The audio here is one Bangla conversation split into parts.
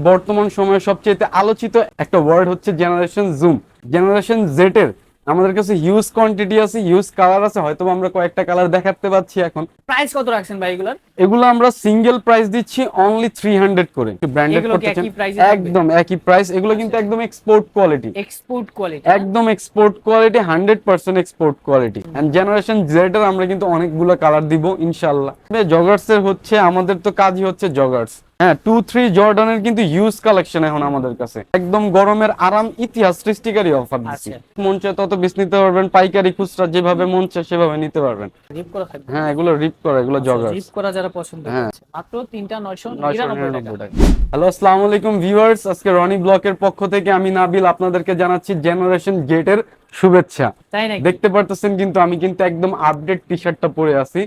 বর্তমান সময়ে সবচেয়ে আলোচিত একটা ওয়ার্ড হচ্ছে জেনারেশন জুম। জেনারেশন জেড এর আমাদের কাছে হিউজ কোয়ান্টিটি আছে, হিউজ কালার আছে, হয়তো আমরা কয়েকটা কালার দেখাতে পাচ্ছি। এখন প্রাইস কত রাখছেন ভাই এগুলার? এগুলো আমরা সিঙ্গেল প্রাইস দিচ্ছি অনলি 300 করে। ব্র্যান্ডেড এগুলো কি করতে চান একই প্রাইসে থাকবে? একদম একই প্রাইস। এগুলো কিন্তু একদম এক্সপোর্ট কোয়ালিটি, এক্সপোর্ট কোয়ালিটি, একদম export quality, 100% export quality. And generation Z এর আমরা কিন্তু অনেকগুলো কালার দিব ইনশাআল্লাহ। জগার্স এর হচ্ছে আমাদের তো কাজই হচ্ছে জগার্স। হ্যাঁ, 2-3 জর্ডানের কিন্তু হিউজ কালেকশন এখন আমাদের কাছে। একদম গরমের আরাম, ইতিহাস সৃষ্টিকারী অফার দিচ্ছি। মন চায় তত বেশি নিতে পারবেন, পাইকারি খুচরা যেভাবে মন চায় সেভাবে নিতে পারবেন। রিপ করা থাকবে? হ্যাঁ, এগুলো রিপ করা, এগুলো জগার্স। রিপ করা যারা পছন্দ করছে মাত্র 3টা 999 টাকা। হ্যালো, আসসালামু আলাইকুম ভিউয়ার্স। আজকে রনি ব্লকের পক্ষ থেকে আমি নাবিল আপনাদেরকে জানাচ্ছি জেনারেশন জেড এর শুভেচ্ছা। তাই নাকি? দেখতে পারতেছেন কিন্তু আমি কিন্তু একদম আপডেট টি-শার্টটা পরে আছি।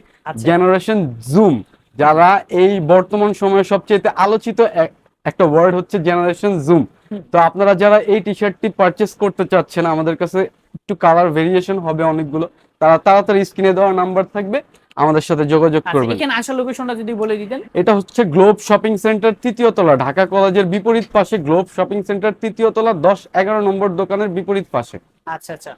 জেনারেশন জুম, যারা এই বর্তমান সময়ে সবচেয়ে আলোচিত একটা ওয়ার্ড হচ্ছে জেনারেশন জুম। তো আপনারা যারা এই টি-শার্টটি পারচেজ করতে চাচ্ছেন, আমাদের কাছে একটু কালার ভেরিয়েশন হবে অনেকগুলো, তারা তাড়াতাড়ি স্ক্রিনে দেওয়া নাম্বার থাকবে, আমাদের সাথে যোগাযোগ করবেন। এখানে আসার লোকেশনটা যদি বলে দিতেন। এটা হচ্ছে গ্লোব শপিং সেন্টার 3য় তলা, ঢাকা কলেজের বিপরীত পাশে। গ্লোব শপিং সেন্টার 3য় তলা 10-11 নম্বর দোকানের বিপরীত পাশে। আচ্ছা আচ্ছা,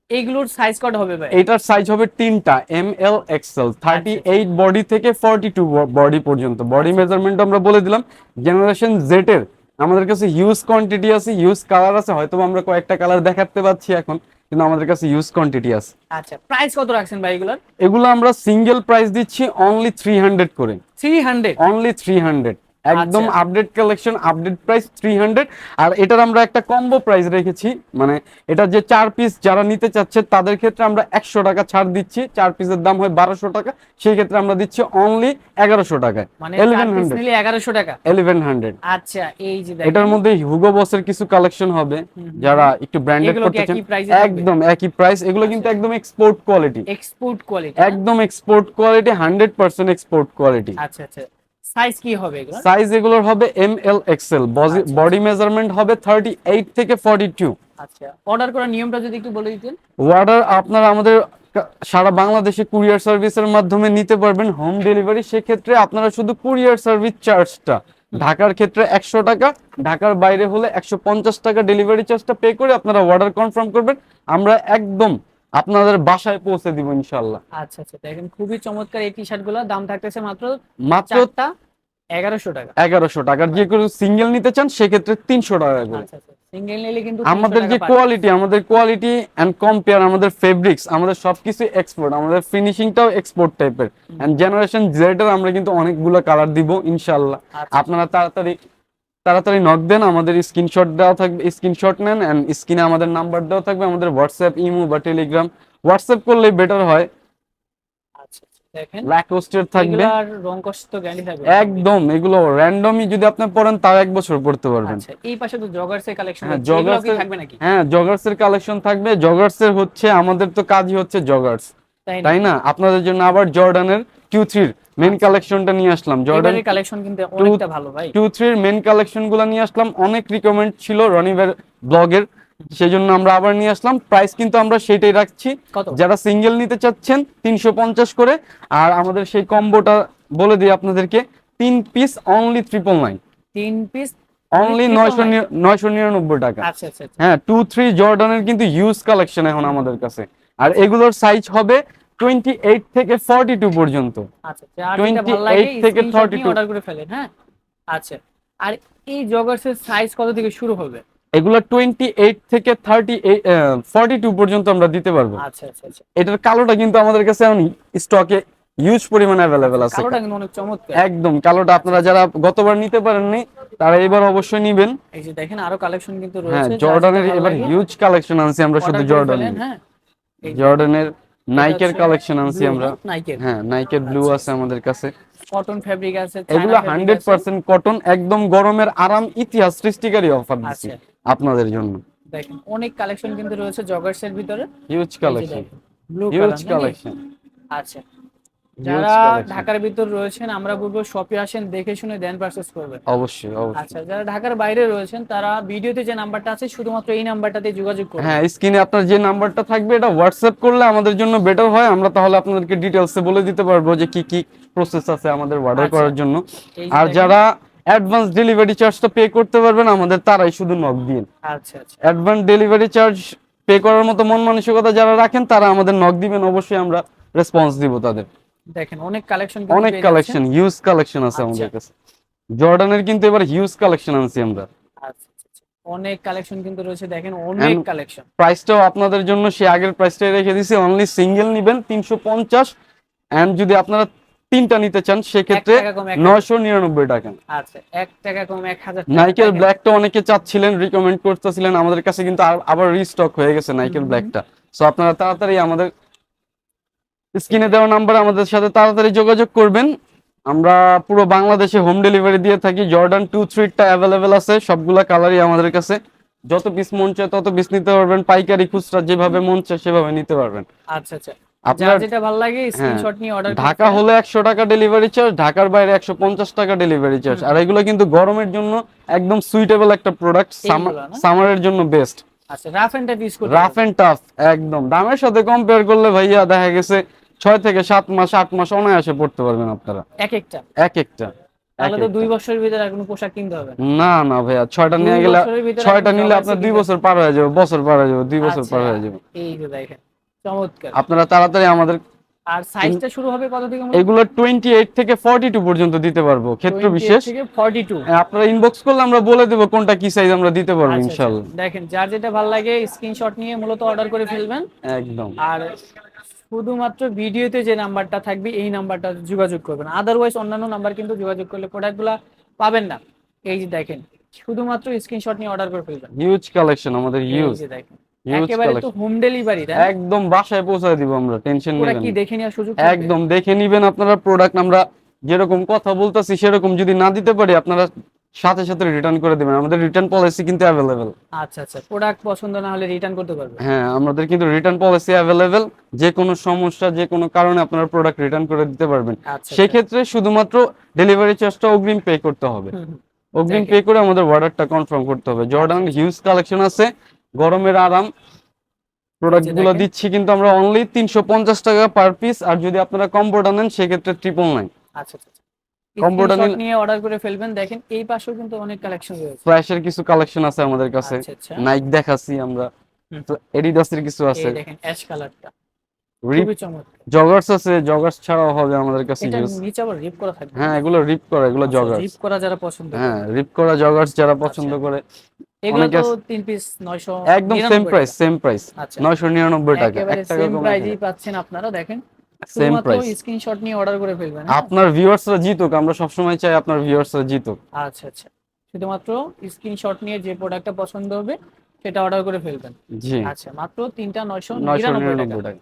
এইগুলোর সাইজ কত হবে ভাই? এটার সাইজ হবে 3টা, এম এল এক্সেল, 38 বডি থেকে 42 বডি পর্যন্ত। বডি মেজারমেন্ট আমরা বলে দিলাম। জেনারেশন জেড এর আমাদের কাছে হিউজ কোয়ান্টিটি আছে, হিউজ কালার আছে, হয়তো আমরা কয়েকটা কালার দেখাতে পাচ্ছি এখন, কিন্তু আমাদের কাছে হিউজ কোয়ান্টিটি আছে। আচ্ছা, প্রাইস কত রাখছেন ভাই এগুলার? এগুলো আমরা সিঙ্গেল প্রাইস দিচ্ছি অনলি 300 করে। 300? অনলি 300, একদম আপডেট কালেকশন, আপডেট প্রাইস 300। আর এটার আমরা একটা কম্বো প্রাইস রেখেছি, মানে এটা যে 4 পিস যারা নিতে চাচ্ছে তাদের ক্ষেত্রে আমরা 100 টাকা ছাড় দিচ্ছি। 4 পিসের দাম হয় 1200 টাকা, সেই ক্ষেত্রে আমরা দিচ্ছি অনলি 1100 টাকায়। মানে 1100 নিলে 1100 টাকা। 1100। আচ্ছা, এই যে দেখেন এটার মধ্যে হুগো বসের কিছু কালেকশন হবে, যারা একটু ব্র্যান্ডেড করতে চান একদম একই প্রাইস। এগুলো কিন্তু একদম এক্সপোর্ট কোয়ালিটি, এক্সপোর্ট কোয়ালিটি, একদম এক্সপোর্ট কোয়ালিটি, 100% এক্সপোর্ট কোয়ালিটি। আচ্ছা আচ্ছা, সাইজ কি হবে এগুলো? সাইজ এগুলোর হবে M L XL. Body measurement হবে 38 থেকে 42। আচ্ছা, অর্ডার করার নিয়মটা যদি একটু বলে দিতেন। অর্ডার আপনারা আমাদের সারা বাংলাদেশে কুরিয়ার সার্ভিসের মাধ্যমে নিতে পারবেন, হোম ডেলিভারি। সেক্ষেত্রে আপনারা শুধু কুরিয়ার সার্ভিস চার্জটা, ঢাকার ক্ষেত্রে 100 টাকা, ঢাকার বাইরে হলে 150 টাকা ডেলিভারি চার্জটা পে করে আপনারা অর্ডার কনফার্ম করবেন, আমরা একদম আপনাদের বাসায় পৌঁছে দিব ইনশাআল্লাহ। আচ্ছা আচ্ছা, দেখেন খুবই চমৎকার এই টি-শার্টগুলো। দাম থাকতেছে মাত্র 1100 টাকা। 1100 টাকার যে কোনো সিঙ্গেল নিতে চান সেক্ষেত্রে 300 টাকা করে। আচ্ছা আচ্ছা, সিঙ্গেল নিলে কিন্তু আমাদের যে কোয়ালিটি, আমাদের কোয়ালিটি এন্ড কম্পেয়ার, আমাদের ফেব্রিক্স, আমাদের সবকিছু এক্সপোর্ট, আমাদের ফিনিশিংটাও এক্সপোর্ট টাইপের। এন্ড জেনারেশন জেড এর আমরা কিন্তু অনেকগুলো কালার দিব ইনশাআল্লাহ। আপনারা তাড়াতাড়ি নক দেন, আমাদের স্ক্রিনশট দেওয়া থাকবে, স্ক্রিনশট নেন এন্ড স্ক্রিনে আমাদের নাম্বার দেওয়া থাকবে, আমাদের হোয়াটসঅ্যাপ, ইমো বা টেলিগ্রাম। হোয়াটসঅ্যাপ করলে বেটার হয়। আচ্ছা, দেখেন ব্ল্যাক হোস্টের থাকবে, এগুলার রং কষ্ট তো গ্যারান্টি থাকবে একদম। এগুলো র‍্যান্ডমই যদি আপনি পরেন তাও 1 বছর পড়তে পারবেন। আচ্ছা, এই পাশে তো জগার্স এর কালেকশন হ্যাঁ, আছে, এগুলো কি থাকবে নাকি? হ্যাঁ, জগার্স এর কালেকশন থাকবে। জগার্স এর হচ্ছে আমাদের তো কাজই হচ্ছে জগার্স, তাই না? আপনাদের জন্য আবার জর্ডানের Q3 এর মেন কালেকশনটা নিয়ে আসলাম। জর্ডানের কালেকশন কিন্তু অনেকটা ভালো ভাই। Q3 এর মেন কালেকশনগুলো নিয়ে আসলাম, অনেক রিকমেন্ড ছিল রনিবের ব্লগের, সেজন্য আমরা আবার নিয়ে আসলাম। প্রাইস কিন্তু আমরা সেটাই রাখছি। যারা সিঙ্গেল নিতে চাচ্ছেন 350 করে, আর আমাদের সেই কম্বোটা বলে দিই আপনাদেরকে, 3 পিস অনলি 999। 3 পিস অনলি 999 টাকা। আচ্ছা আচ্ছা, হ্যাঁ, 2-3 জর্ডানের কিন্তু হিউজ কালেকশন এখন আমাদের কাছে। আর এগুলোর সাইজ হবে 28 থেকে 42 পর্যন্ত। আচ্ছা, যার যেটা ভালো লাগে 28 থেকে 42 অর্ডার করে ফেলেন। হ্যাঁ, আচ্ছা। আর এই জগার্স এর সাইজ কত থেকে শুরু হবে? এগুলো 28 থেকে 42 পর্যন্ত আমরা দিতে পারবো। আচ্ছা আচ্ছা আচ্ছা, এটার কালোটা কিন্তু আমাদের কাছে এখন স্টকে হিউজ পরিমাণে अवेलेबल আছে। কালোটা কিন্তু অনেক চমৎকার, একদম। কালোটা আপনারা যারা গতবার নিতে পারেননি তারা এবার অবশ্যই নেবেন। এই যে দেখেন আরো কালেকশন কিন্তু রয়েছে। হ্যাঁ, জর্ডানের এবার হিউজ কালেকশন আনছি আমরা, শুধু জর্ডানের। হ্যাঁ, জর্ডানের নাইকের কালেকশন আনছি আমরা। নাইকের, হ্যাঁ, নাইকের ব্লু আছে আমাদের কাছে। কটন ফেব্রিক আছে, এগুলো 100% কটন, একদম গরমের আরাম, ইতিহাস সৃষ্টিকারী অফার দিচ্ছি আপনাদের জন্য। দেখেন অনেক কালেকশন কিন্তু রয়েছে জগার্স এর ভিতরে, huge collection, blue huge collection. আচ্ছা, যারা ঢাকার ভিতর রয়েছেন আমরা বলবো শপে আসেন, দেখে শুনে দেন পারচেজ করবেন। অবশ্যই অবশ্যই। আচ্ছা, যারা ঢাকার বাইরে রয়েছেন তারা ভিডিওতে যে নাম্বারটা আছে শুধুমাত্র এই নাম্বারটাতে যোগাযোগ করুন। হ্যাঁ, স্ক্রিনে আপনার যে নাম্বারটা থাকবে এটা হোয়াটসঅ্যাপ করলে আমাদের জন্য বেটার হয়। আমরা তাহলে আপনাদেরকে ডিটেইলসে বলে দিতে পারবো যে কি কি প্রসেস আছে আমাদের অর্ডার করার জন্য। আর যারা অ্যাডভান্স ডেলিভারি চার্জটা পে করতে পারবেন আমাদের, তারাই শুধু নক দিন। আচ্ছা আচ্ছা অ্যাডভান্স ডেলিভারি চার্জ পে করার মতো মন মানসিকতা যারা রাখেন তারা আমাদের নক দিবেন, অবশ্যই আমরা রেসপন্স দিব তাদের। দেখেন অনেক কালেকশন কিন্তু অনেক পেয়ে যাচ্ছেন। কালেকশন, হিউজ কালেকশন আছে আচ্ছা। আমাদের কাছে। জর্ডানের কিন্তু এবার হিউজ কালেকশন আনছি আমরা। আচ্ছা আচ্ছা, আচ্ছা। অনেক কালেকশন কিন্তু রয়েছে, দেখেন অনেক কালেকশন। প্রাইসটাও আপনাদের জন্য সে আগের প্রাইসটাই রেখে দিছি, অনলি সিঙ্গেল নিবেন 350, এন্ড যদি আপনারা তিনটা নিতে চান সেক্ষেত্রে 999 টাকা। আচ্ছা 1 টাকা কম 1000 নাইকেল ব্ল্যাকটা অনেকে চাচ্ছিলেন, রিকমেন্ড করতেছিলেন, আমাদের কাছে কিন্তু আবার রিস্টক হয়ে গেছে নাইকেল ব্ল্যাকটা। সো আপনারা তাড়াতাড়ি আমাদের স্ক্রিনে দেওয়া নাম্বারে আমাদের সাথে তাড়াতাড়ি যোগাযোগ করবেন। আমরা পুরো বাংলাদেশে হোম ডেলিভারি দিয়ে থাকি। জর্ডান 2-3টা অ্যাভেলেবেল আছে, সবগুলা কালারই আমাদের কাছে। যত পিস মন চায় তত পিস নিতে পারবেন, পাইকারি খুচরা যেভাবে মন চায় সেভাবে নিতে পারবেন। আচ্ছা আচ্ছা, আপনার যার যেটা ভালো লাগে স্ক্রিনশট নিয়ে অর্ডার করুন। ঢাকা হলে 100 টাকা ডেলিভারি চার্জ, ঢাকার বাইরে 150 টাকা ডেলিভারি চার্জ। আর এগুলো কিন্তু গরমের জন্য একদম সুইটেবল একটা প্রোডাক্ট, সামারের জন্য বেস্ট। আচ্ছা রাফ এন্ড টাফ ইউজ করতে রাফ এন্ড টাফ একদম। দামের সাথে কম্পেয়ার করলে ভাইয়া দেখা গেছে 6 থেকে 7 মাস 8 মাস অনায়াসে পড়তে পারবেন আপনারা এক একটা। এক একটা। তাহলে তো 2 বছরের ভিতরে আর কোনো পোশাক কিনতে হবে না না ভাইয়া, 6টা নিয়ে গেলে 6টা নিলে আপনার 2 বছর পার হয়ে যাবে, বছর পার হয়ে যাবে, 2 বছর পার হয়ে যাবে। এই যে দেখেন চমৎকার। আপনারা তাড়াতাড়ি আমাদের। আর সাইজটা শুরু হবে কত থেকে? এগুলো 28 থেকে 42 পর্যন্ত দিতে পারবো, ক্ষেত্র বিশেষ। 28 থেকে 42। আপনারা ইনবক্স করলে আমরা বলে দেব কোনটা কি সাইজ আমরা দিতে পারবো ইনশাআল্লাহ। দেখেন যার যেটা ভালো লাগে স্ক্রিনশট নিয়ে মূলত অর্ডার করে ফেলবেন একদম। আর শুধুমাত্র ভিডিওতে যে নাম্বারটা থাকবে এই নাম্বারটা যোগাযোগ করবেন, আদারওয়াইজ অন্যান্য নাম্বার কিন্তু যোগাযোগ করলে প্রোডাক্টগুলো পাবেন না। এই যে দেখেন শুধুমাত্র স্ক্রিনশট নিয়ে অর্ডার করে ফেলবেন। হিউজ কালেকশন আমাদের, হিউজ। এই যে দেখেন একেবারে তো হোম ডেলিভারি, তাই একদম বাসায় পৌঁছে দিব আমরা, টেনশন নেবেন না। কি দেখে নেওয়ার সুযোগ একদম দেখে নেবেন আপনারা প্রোডাক্ট। আমরা যেরকম কথা বলতাছি সেরকম যদি না দিতে পারি আপনারা সাথে সাথে রিটার্ন করে দিবেন, আমাদের রিটার্ন পলিসি কিন্তু অ্যাভেলেবেল। আচ্ছা আচ্ছা, প্রোডাক্ট পছন্দ না হলে রিটার্ন করতে পারবেন। হ্যাঁ, আমাদের কিন্তু রিটার্ন পলিসি অ্যাভেলেবেল। যে কোনো সমস্যা যে কোনো কারণে আপনারা প্রোডাক্ট রিটার্ন করে দিতে পারবেন। সেই ক্ষেত্রে শুধুমাত্র ডেলিভারি চার্জটা অগ্রিম পে করতে হবে, অগ্রিম পে করে আমাদের অর্ডারটা কনফার্ম করতে হবে। জর্ডান হিউজ কালেকশন আছে, গরমের আরাম প্রোডাক্টগুলো দিচ্ছি কিন্তু আমরা অনলি 350 টাকা পার পিস। আর যদি আপনারা কম্বোটা নেন সেক্ষেত্রে 999। আচ্ছা আচ্ছা, কম্বোটা নিয়ে অর্ডার করে ফেলবেন। দেখেন এই পাশেও কিন্তু অনেক কালেকশন রয়েছে, ফ্ল্যাশের কিছু কালেকশন আছে আমাদের কাছে। নাইক দেখাচ্ছি আমরা, তো এডিডাসের কিছু আছে। এই দেখেন অ্যাশ কালারটা খুবই চমৎকার। জগার্স আছে, জগার্স ছাড়াও হবে আমাদের কাছে এটা ইউজ। নিচে আবার রিপ করা থাকবে। হ্যাঁ, এগুলো রিপ করা, এগুলো জগার্স। রিপ করা যারা পছন্দ করে, হ্যাঁ রিপ করা জগার্স যারা পছন্দ করে। এগুলো তো 3 পিস 900, একদম সেম প্রাইস, সেম প্রাইস 999 টাকা। একেবারে সেম প্রাইসই পাচ্ছেন আপনারা। দেখেন সেম প্রাইস, স্ক্রিনশট নিয়ে অর্ডার করে ফেলবেন। আপনার ভিউয়ার্সরা জিতুক, আমরা সব সময় চাই আপনার ভিউয়ার্সরা জিতুক। আচ্ছা আচ্ছা, শুধুমাত্র স্ক্রিনশট নিয়ে যে প্রোডাক্টটা পছন্দ হবে সেটা অর্ডার করে ফেলবেন। জি আচ্ছা, মাত্র 3টা 999 টাকা।